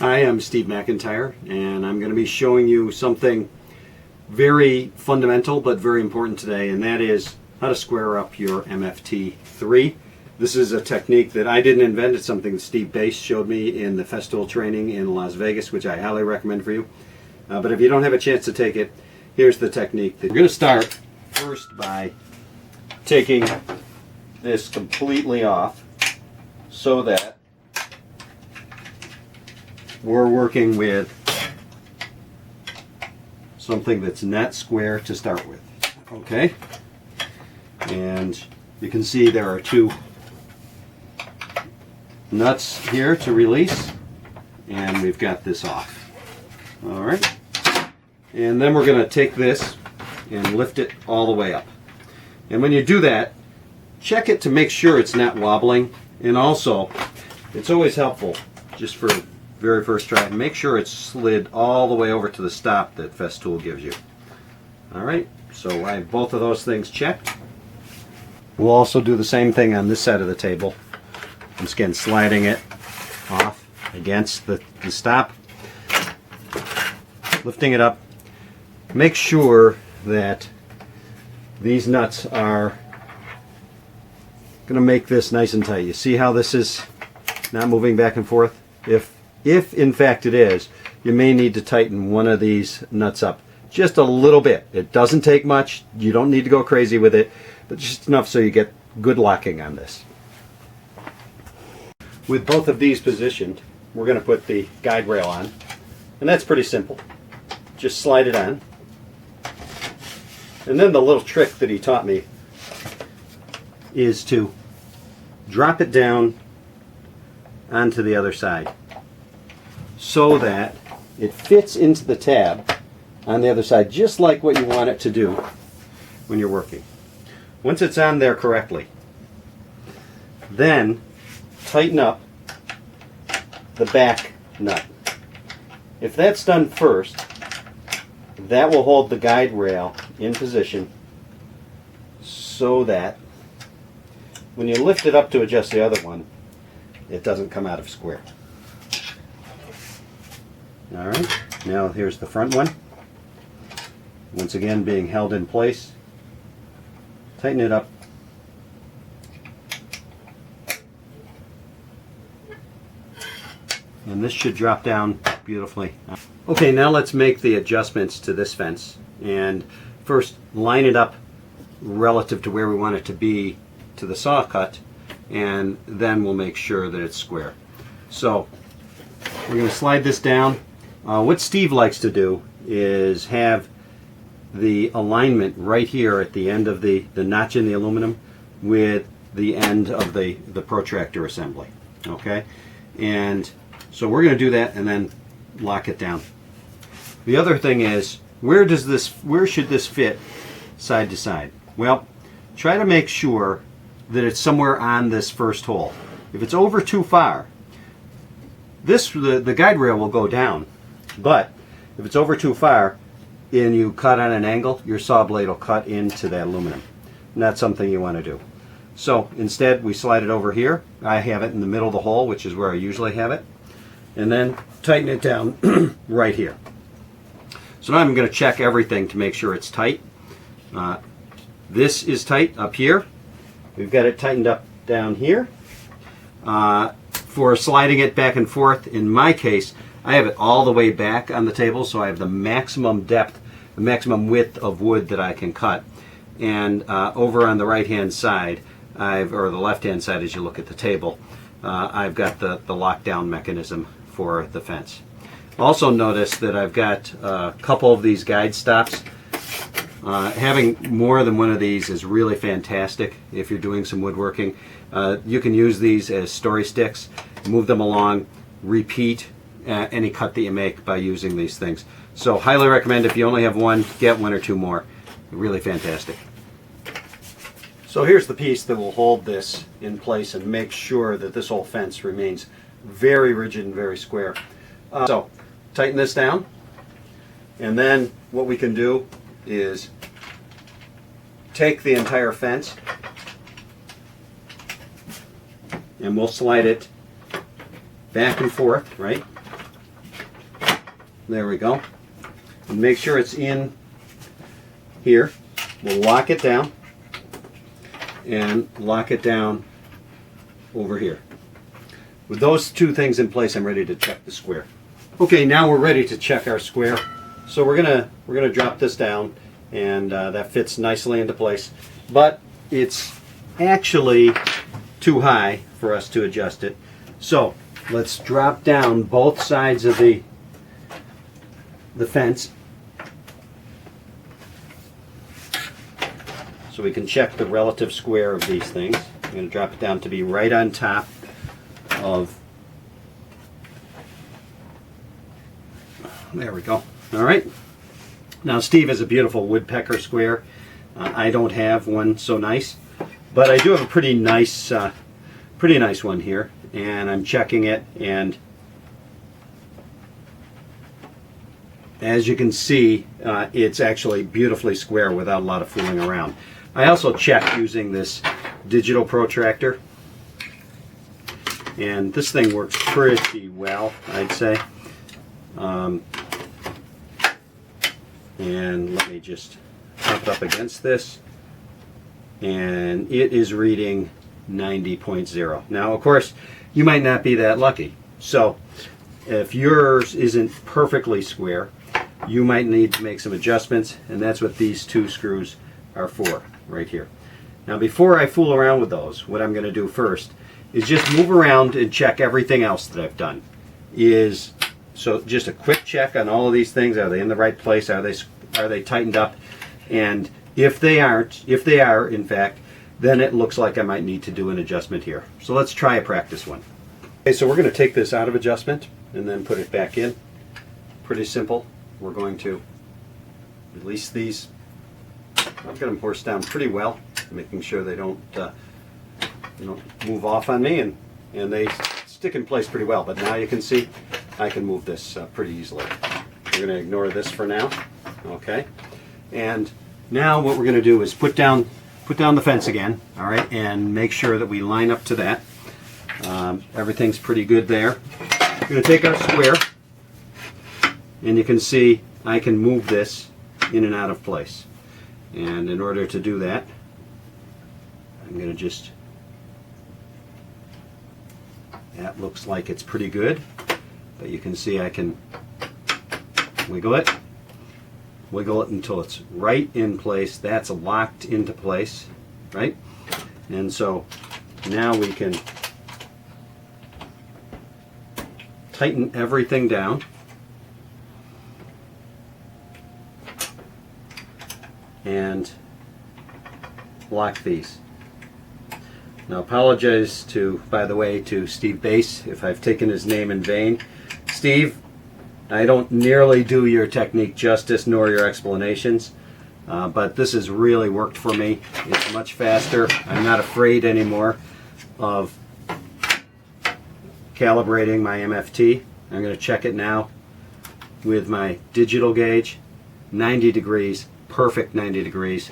Hi, I'm Steve McIntyre, and I'm going to be showing you something very fundamental but very important today, and that is how to square up your MFT3. This is a technique that I didn't invent. It's something that Steve Bass showed me in the Festool training in Las Vegas, which I highly recommend for you. But if you don't have a chance to take it, here's the technique. We're going to start first by taking this completely off so that we're working with something that's net square to start with. Okay? And you can see there are two nuts here to release, and we've got this off. Alright? And then we're going to take this and lift it all the way up. And when you do that, check it to make sure it's not wobbling. And also, it's always helpful, just for very first try, make sure it's slid all the way over to the stop that Festool gives you. Alright, so I have both of those things checked. We'll also do the same thing on this side of the table. Once again, sliding it off against the stop, lifting it up. Make sure that these nuts are going to make this nice and tight. You see how this is not moving back and forth? If in fact it is, you may need to tighten one of these nuts up just a little bit. It doesn't take much. You don't need to go crazy with it, but just enough so you get good locking on this. With both of these positioned, we're going to put the guide rail on, and that's pretty simple. Just slide it on. And then the little trick that he taught me is to drop it down onto the other side so that it fits into the tab on the other side, just like what you want it to do when you're working. Once it's on there correctly, then tighten up the back nut. If that's done first, that will hold the guide rail in position so that when you lift it up to adjust the other one, it doesn't come out of square. Alright, now here's the front one. Once again being held in place. Tighten it up. And this should drop down beautifully. Okay, now let's make the adjustments to this fence. And first, line it up relative to where we want it to be to the saw cut, and then we'll make sure that it's square. So we're going to slide this down. What Steve likes to do is have the alignment right here at the end of the notch in the aluminum with the end of the protractor assembly. Okay, and so we're going to do that and then lock it down. The other thing is, where should this fit side to side? Well, try to make sure that it's somewhere on this first hole. If it's over too far, the guide rail will go down. But if it's over too far and you cut on an angle, your saw blade will cut into that aluminum. Not something you want to do. So instead, we slide it over here. I have it in the middle of the hole, which is where I usually have it. And then tighten it down right here. So now I'm going to check everything to make sure it's tight. This is tight up here. We've got it tightened up down here. For sliding it back and forth, in my case, I have it all the way back on the table, so I have the maximum depth, the maximum width of wood that I can cut. And over on the right-hand side, or the left-hand side as you look at the table, I've got the lockdown mechanism for the fence. Also notice that I've got a couple of these guide stops. Having more than one of these is really fantastic if you're doing some woodworking. You can use these as story sticks, move them along, repeat any cut that you make by using these things. So highly recommend, if you only have one, get one or two more. Really fantastic. So here's the piece that will hold this in place and make sure that this whole fence remains very rigid and very square. So tighten this down, and then what we can do is take the entire fence and we'll slide it back and forth, right? There we go. And make sure it's in here. We'll lock it down and lock it down over here. With those two things in place, I'm ready to check the square. Okay, now we're ready to check our square. So we're gonna drop this down, and that fits nicely into place. But it's actually too high for us to adjust it. So let's drop down both sides of the fence so we can check the relative square of these things. I'm going to drop it down to be right on top of, there we go. All right. Now Steve has a beautiful woodpecker square. I don't have one so nice, but I do have a pretty nice one here, and I'm checking it, and as you can see, it's actually beautifully square without a lot of fooling around. I also checked using this digital protractor, and this thing works pretty well, I'd say. And let me just pop it up against this, and it is reading 90.0. Now, of course, you might not be that lucky. So if yours isn't perfectly square, you might need to make some adjustments, and that's what these two screws are for right here. Now, before I fool around with those, what I'm going to do first is just move around and check everything else that I've done. So just a quick check on all of these things. Are they in the right place? Are they tightened up? And if they are in fact, then it looks like I might need to do an adjustment here. So let's try a practice one. Okay, so we're going to take this out of adjustment and then put it back in. Pretty simple. We're going to release these. I've got them forced down pretty well, making sure they don't move off on me, and they stick in place pretty well. But now you can see I can move this pretty easily. We're going to ignore this for now. Okay, and now what we're going to do is put down the fence again. All right, and make sure that we line up to that. Everything's pretty good there. We're going to take our square, and you can see I can move this in and out of place. And in order to do that, I'm going to just, that looks like it's pretty good, but you can see I can wiggle it until it's right in place. That's locked into place, right? And so now we can tighten everything down. And lock these. Now, apologize by the way, to Steve Bass if I've taken his name in vain. Steve, I don't nearly do your technique justice nor your explanations, but this has really worked for me. It's much faster. I'm not afraid anymore of calibrating my MFT. I'm going to check it now with my digital gauge. 90 degrees. Perfect 90 degrees.